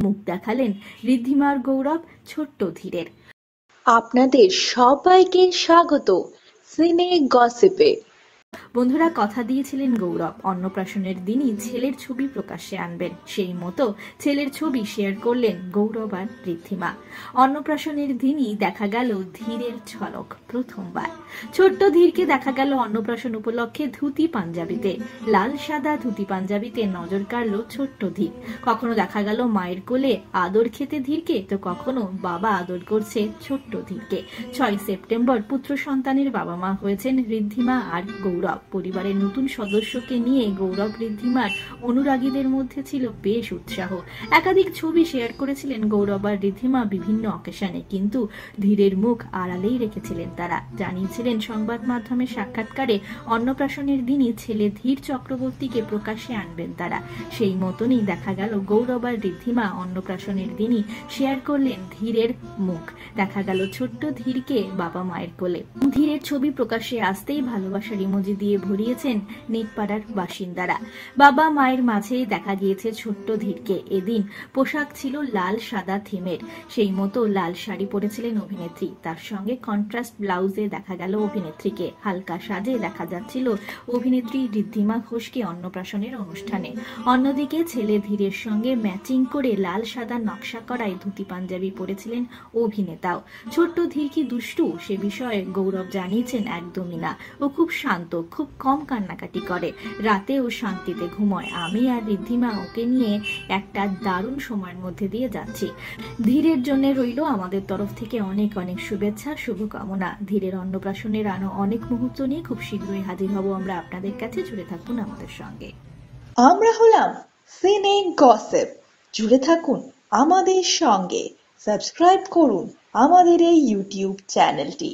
মুখ দেখালেন ঋদ্ধিমার গৌরব ছোট্ট ধীরের। আপনাদের সবাইকে স্বাগত সিনে গসিপে। বন্ধুরা, কথা দিয়েছিলেন গৌরব অন্নপ্রাশনের দিনই ছেলের ছবি প্রকাশ্যে আনবেন, সেই মতো ছেলের ছবি শেয়ার করলেন গৌরব আর ঋদ্ধিমা। অন্নপ্রাশনের দিনই দেখা গেল ধীরের ঝলক প্রথমবার। ছোট্ট ধীরকে দেখা গেল অন্নপ্রাশন উপলক্ষে ধুতি পাঞ্জাবিতে, লাল সাদা ধুতি পাঞ্জাবিতে নজর কাড়ল ছোট্ট ধীর। কখনো দেখা গেল মায়ের কোলে আদর খেতে ধীরকে, তো কখনো বাবা আদর করছে ছোট্ট ধীরকে। 6 সেপ্টেম্বর পুত্র সন্তানের বাবা মা হয়েছেন ঋদ্ধিমা আর গৌরব। পরিবারের নতুন সদস্যকে নিয়ে গৌরব ঋদ্ধিমার অনুরাগীদের মধ্যে ছিল বেশ উৎসাহ। একাধিক ছবি শেয়ার করেছিলেন গৌরব আর ঋদ্ধিমা বিভিন্ন অকেশনে, কিন্তু ধীরের মুখ আড়ালেই রেখেছিলেন তারা। জানিয়েছিলেন সংবাদ মাধ্যমের সাক্ষাৎকারে অন্নপ্রাশনের দিনই ছেলে ধীর চক্রবর্তীকে প্রকাশ্যে আনবেন তারা। সেই মতনই দেখা গেল গৌরব আর ঋদ্ধিমা অন্নপ্রাশনের দিনই শেয়ার করলেন ধীরের মুখ। দেখা গেল ছোট্ট ধীরকে বাবা মায়ের কোলে। ধীরের ছবি প্রকাশ্যে আসতেই ভালোবাসার ইমোজি দিয়ে ভরিয়েছেন নেটপাড়ার বাসিন্দারা। বাবা মায়ের মাঝে দেখা গিয়েছে ছোট্ট ধীরকে। এদিন পোশাক ছিল লাল সাদা থিমের, সেই মতো লাল শাড়ি পরেছিলেন অভিনেত্রী। তার সঙ্গে কন্ট্রাস্ট ব্লাউজে দেখা গেল অভিনেত্রীকে। হালকা সাজে দেখা যাচ্ছিল অভিনেত্রী ঋদ্ধিমা ঘোষকে অন্নপ্রাশনের অনুষ্ঠানে। অন্যদিকে ছেলে ধীরের সঙ্গে ম্যাচিং করে লাল সাদা নকশা করায় ধুতি পাঞ্জাবি পরেছিলেন অভিনেতাও। ছোট্ট ধীর কি দুষ্টু, সে বিষয়ে গৌরব জানিয়েছেন একদমই না। ও খুব শান্ত, খুব কম কান্নাকাটি করে, রাতেও শান্তিতে ঘুমোয়। আমি আর ঋদ্ধিমা ওকে নিয়ে একটা দারুণ সময়ের মধ্যে দিয়ে যাচ্ছি। ধীরের জন্য রইল আমাদের তরফ থেকে অনেক অনেক শুভেচ্ছা, শুভকামনা। ধীরের অন্নপ্রাশনের আরো অনেক মুহূর্ত নিয়ে খুব শীঘ্রই হাজির হব আমরা আপনাদের কাছে। জুড়ে থাকুন আমাদের সঙ্গে। আমরা হলাম সিনে গসিপ, জুড়ে থাকুন আমাদের সঙ্গে। সাবস্ক্রাইব করুন আমাদের এই ইউটিউব চ্যানেলটি।